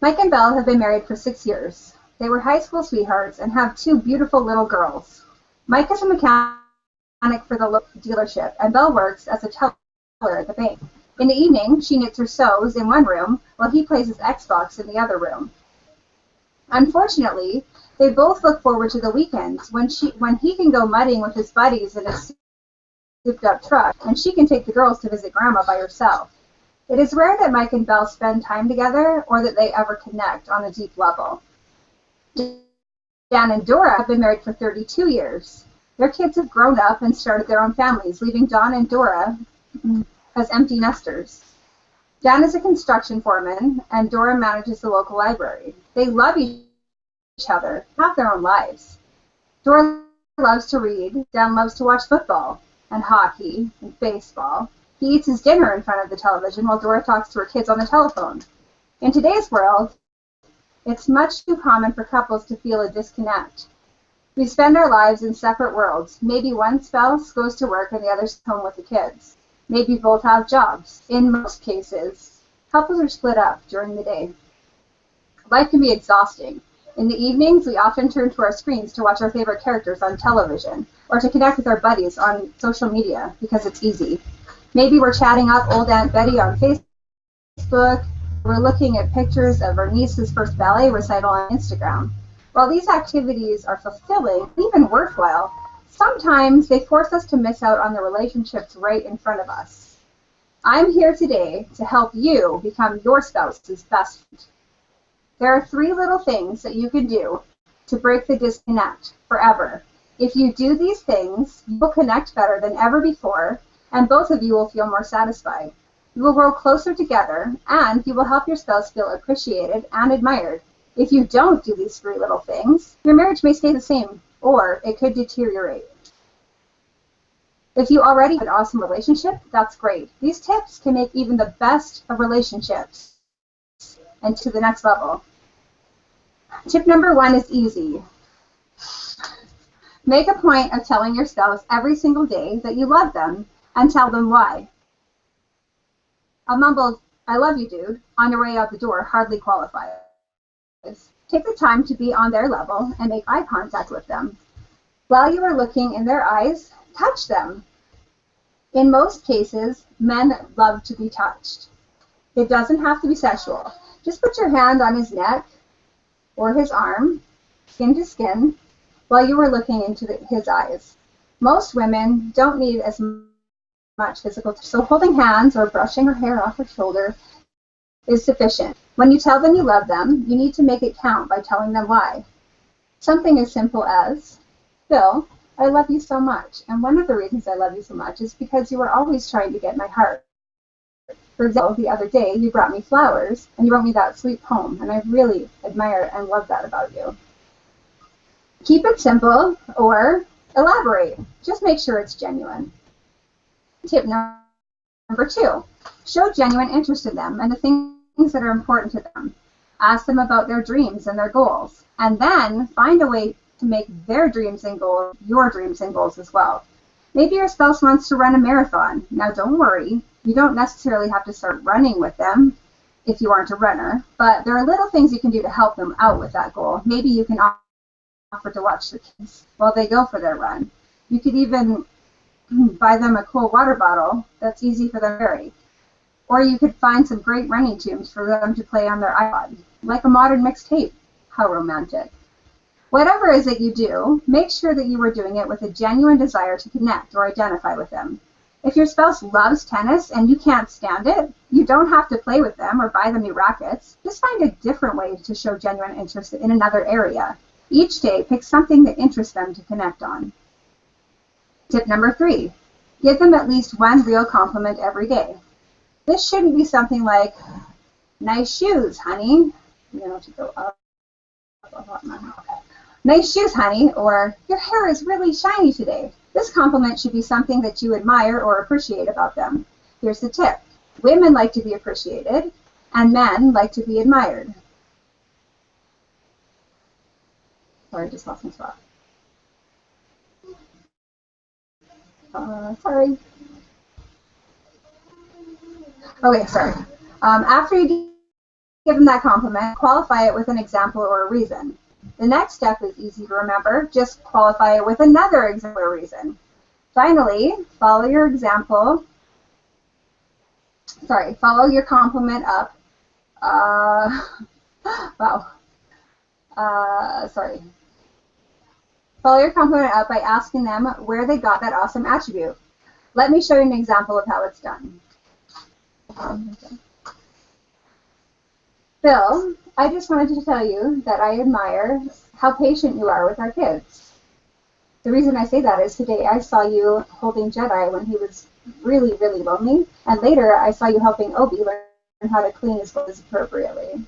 Mike and Belle have been married for 6 years. They were high school sweethearts and have two beautiful little girls. Mike is a mechanic for the local dealership, and Belle works as a teller at the bank. In the evening, she knits or sews in one room, while he plays his Xbox in the other room. Unfortunately, they both look forward to the weekends when he can go mudding with his buddies in a souped-up truck, and she can take the girls to visit Grandma by herself. It is rare that Mike and Belle spend time together or that they ever connect on a deep level. Dan and Dora have been married for 32 years. Their kids have grown up and started their own families, leaving Don and Dora as empty nesters. Dan is a construction foreman, and Dora manages the local library. They love each other, have their own lives. Dora loves to read. Dan loves to watch football and hockey and baseball. He eats his dinner in front of the television while Dora talks to her kids on the telephone. In today's world, it's much too common for couples to feel a disconnect. We spend our lives in separate worlds. Maybe one spouse goes to work and the other's home with the kids. Maybe both have jobs. In most cases, couples are split up during the day. Life can be exhausting. In the evenings, we often turn to our screens to watch our favorite characters on television or to connect with our buddies on social media because it's easy. Maybe we're chatting up old Aunt Betty on Facebook. We're looking at pictures of our niece's first ballet recital on Instagram. While these activities are fulfilling, even worthwhile, sometimes they force us to miss out on the relationships right in front of us. I'm here today to help you become your spouse's best friend. There are 3 little things that you can do to break the disconnect forever. If you do these things, you will connect better than ever before, and both of you will feel more satisfied. You will grow closer together, and you will help your spouse feel appreciated and admired. If you don't do these 3 little things, your marriage may stay the same, or it could deteriorate. If you already have an awesome relationship, that's great. These tips can make even the best of relationships and to the next level. Tip number 1 is easy. Make a point of telling your spouse every single day that you love them and tell them why. A mumbled, "I love you, dude," on your way out the door hardly qualifies. Take the time to be on their level and make eye contact with them. While you are looking in their eyes, touch them. In most cases, men love to be touched. It doesn't have to be sexual. Just put your hand on his neck or his arm, skin to skin, while you are looking into his eyes. Most women don't need as much physical touch, so holding hands or brushing her hair off her shoulder is sufficient. When you tell them you love them, you need to make it count by telling them why. Something as simple as, "Phil, I love you so much, and one of the reasons I love you so much is because you are always trying to get my heart. For example, the other day you brought me flowers, and you wrote me that sweet poem, and I really admire and love that about you." Keep it simple or elaborate. Just make sure it's genuine. Tip number 2, show genuine interest in them and the things that are important to them. Ask them about their dreams and their goals, and then find a way to make their dreams and goals your dreams and goals as well. Maybe your spouse wants to run a marathon. Now don't worry, you don't necessarily have to start running with them if you aren't a runner, but there are little things you can do to help them out with that goal. Maybe you can offer to watch the kids while they go for their run. You could even buy them a cool water bottle that's easy for them to carry. Or you could find some great running tunes for them to play on their iPod, like a modern mixtape. How romantic. Whatever it is that you do, make sure that you are doing it with a genuine desire to connect or identify with them. If your spouse loves tennis and you can't stand it, you don't have to play with them or buy them new rackets. Just find a different way to show genuine interest in another area. Each day, pick something that interests them to connect on. Tip number 3, give them at least one real compliment every day. This shouldn't be something like, "Nice shoes, honey." You know, to go up. Okay. "Nice shoes, honey," or "Your hair is really shiny today." This compliment should be something that you admire or appreciate about them. Here's the tip. Women like to be appreciated, and men like to be admired. Sorry, I just lost my spot. Sorry. Okay, sorry. After you give them that compliment, qualify it with an example or a reason. The next step is easy to remember. Just qualify it with another example or reason. Finally, follow your compliment up. Wow. Follow your compliment up by asking them where they got that awesome attribute. Let me show you an example of how it's done. Phil, I just wanted to tell you that I admire how patient you are with our kids. The reason I say that is today I saw you holding Jedi when he was really, really lonely, and later I saw you helping Obi learn how to clean his clothes appropriately.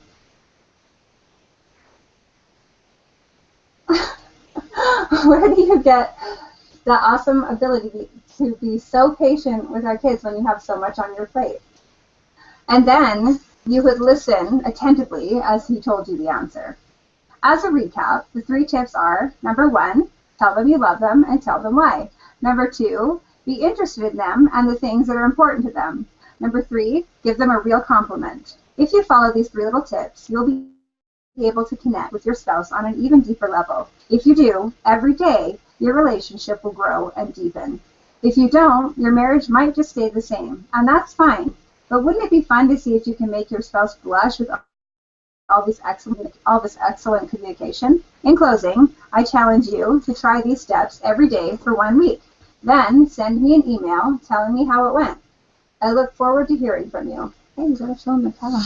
Where do you get the awesome ability to be so patient with our kids when you have so much on your plate? And then you would listen attentively as he told you the answer. As a recap, the 3 tips are, number 1, tell them you love them and tell them why. Number 2, be interested in them and the things that are important to them. Number 3, give them a real compliment. If you follow these 3 little tips, you'll be able to connect with your spouse on an even deeper level. If you do, every day, your relationship will grow and deepen. If you don't, your marriage might just stay the same, and that's fine. But wouldn't it be fun to see if you can make your spouse blush with all this excellent communication? In closing, I challenge you to try these steps every day for 1 week. Then send me an email telling me how it went. I look forward to hearing from you. Hey, you gotta show them the color.